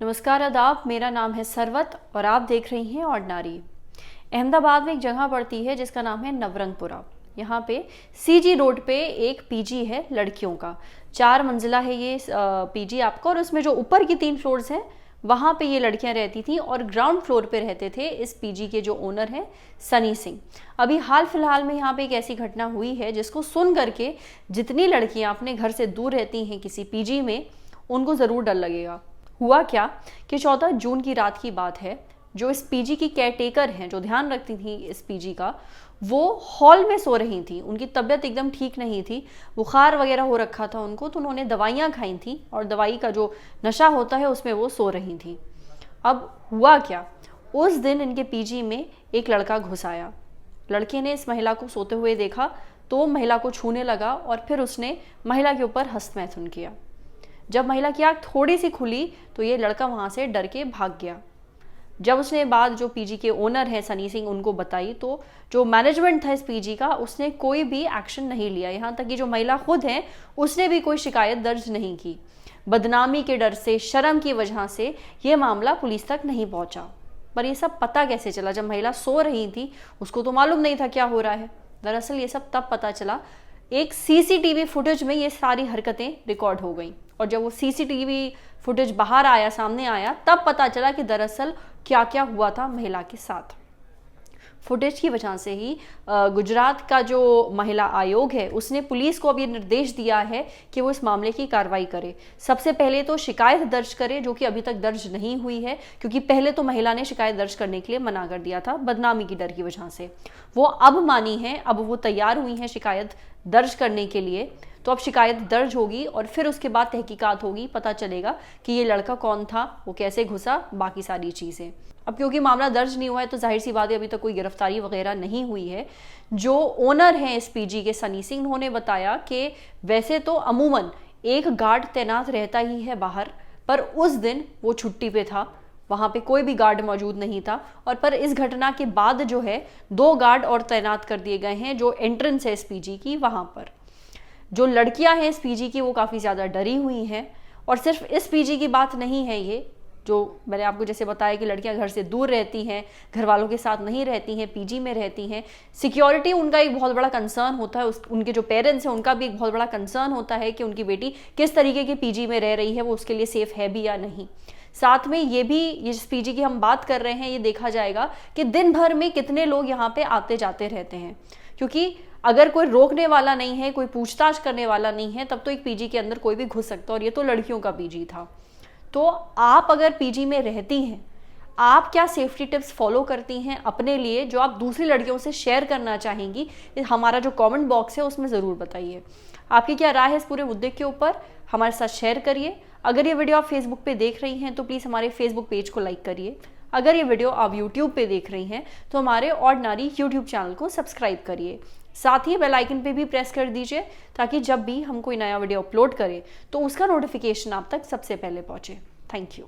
नमस्कार, आदाब। मेरा नाम है सरवत और आप देख रही हैं ऑर्डिनरी। अहमदाबाद में एक जगह पड़ती है जिसका नाम है नवरंगपुरा। यहाँ पे सीजी रोड पे एक पीजी है लड़कियों का। 4 मंजिला है ये पीजी आपका, और उसमें जो ऊपर की 3 फ्लोर्स हैं वहाँ पे ये लड़कियाँ रहती थी, और ग्राउंड फ्लोर पे रहते थे इस पीजी के जो ओनर हैं सनी सिंह। अभी हाल फिलहाल में यहाँ पे एक ऐसी घटना हुई है जिसको सुन करके जितनी लड़कियाँ अपने घर से दूर रहती हैं किसी पीजी में, उनको ज़रूर डर लगेगा। हुआ क्या कि 14 जून की रात की बात है। जो इस पीजी की केयरटेकर हैं, जो ध्यान रखती थी इस पीजी का, वो हॉल में सो रही थी। उनकी तबीयत एकदम ठीक नहीं थी, बुखार वगैरह हो रखा था उनको, तो उन्होंने दवाइयाँ खाई थी और दवाई का जो नशा होता है उसमें वो सो रही थी। अब हुआ क्या, उस दिन इनके पीजी में एक लड़का घुस आया। लड़के ने इस महिला को सोते हुए देखा तो महिला को छूने लगा और फिर उसने महिला के ऊपर हस्तमैथुन किया। जब महिला की आँख थोड़ी सी खुली तो ये लड़का वहाँ से डर के भाग गया। जब उसने बात जो पीजी के ओनर हैं सनी सिंह उनको बताई, तो जो मैनेजमेंट था इस पीजी का उसने कोई भी एक्शन नहीं लिया। यहाँ तक कि जो महिला खुद हैं उसने भी कोई शिकायत दर्ज नहीं की। बदनामी के डर से, शर्म की वजह से ये मामला पुलिस तक नहीं पहुँचा। पर ये सब पता कैसे चला? जब महिला सो रही थी उसको तो मालूम नहीं था क्या हो रहा है। दरअसल ये सब तब पता चला, एक सीसीटीवी फुटेज में ये सारी हरकतें रिकॉर्ड हो गई, और जब वो सीसीटीवी फुटेज बाहर आया, सामने आया, तब पता चला कि दरअसल क्या क्या हुआ था महिला के साथ। फुटेज की वजह से ही गुजरात का जो महिला आयोग है उसने पुलिस को अब ये निर्देश दिया है कि वो इस मामले की कार्रवाई करे। सबसे पहले तो शिकायत दर्ज करे, जो कि अभी तक दर्ज नहीं हुई है, क्योंकि पहले तो महिला ने शिकायत दर्ज करने के लिए मना कर दिया था बदनामी की डर की वजह से। वो अब मानी है, अब वो तैयार हुई हैं शिकायत दर्ज करने के लिए। तो अब शिकायत दर्ज होगी और फिर उसके बाद तहकीकात होगी, पता चलेगा कि ये लड़का कौन था, वो कैसे घुसा, बाकी सारी चीज़ें। अब क्योंकि मामला दर्ज नहीं हुआ है तो जाहिर सी बात है अभी तक कोई गिरफ्तारी वगैरह नहीं हुई है। जो ओनर हैं इस पीजी के सनी सिंह, उन्होंने बताया कि वैसे तो अमूमन एक गार्ड तैनात रहता ही है बाहर, पर उस दिन वो छुट्टी पे था, वहाँ पे कोई भी गार्ड मौजूद नहीं था। और पर इस घटना के बाद जो है 2 गार्ड और तैनात कर दिए गए हैं जो एंट्रेंस है इस पीजी की वहाँ पर। जो लड़कियां हैं इस पीजी की वो काफ़ी ज़्यादा डरी हुई हैं, और सिर्फ इस पीजी की बात नहीं है ये, जो मैंने आपको जैसे बताया कि लड़कियां घर से दूर रहती हैं, घर वालों के साथ नहीं रहती हैं, पीजी में रहती हैं। सिक्योरिटी उनका एक बहुत बड़ा कंसर्न होता है, उनके जो पेरेंट्स हैं उनका भी एक बहुत बड़ा कंसर्न होता है कि उनकी बेटी किस तरीके की पीजी में रह रही है, वो उसके लिए सेफ़ है भी या नहीं। साथ में ये भी, जिस पीजी की हम बात कर रहे हैं, ये देखा जाएगा कि दिन भर में कितने लोग यहाँ पे आते जाते रहते हैं, क्योंकि अगर कोई रोकने वाला नहीं है, कोई पूछताछ करने वाला नहीं है, तब तो एक पीजी के अंदर कोई भी घुस सकता है, और ये तो लड़कियों का पीजी था। तो आप अगर पीजी में रहती हैं, आप क्या सेफ्टी टिप्स फॉलो करती हैं अपने लिए, जो आप दूसरी लड़कियों से शेयर करना चाहेंगी? हमारा जो कमेंट बॉक्स है उसमें ज़रूर बताइए। आपकी क्या राय है इस पूरे मुद्दे के ऊपर, हमारे साथ शेयर करिए। अगर ये वीडियो आप फेसबुक पे देख रही हैं तो प्लीज़ हमारे फेसबुक पेज को लाइक करिए। अगर ये वीडियो आप यूट्यूब पे देख रही हैं तो हमारे ऑर्डिनरी यूट्यूब चैनल को सब्सक्राइब करिए। साथ ही बेल आइकन पे भी प्रेस कर दीजिए, ताकि जब भी हम कोई नया वीडियो अपलोड करें तो उसका नोटिफिकेशन आप तक सबसे पहले पहुंचे। Thank you.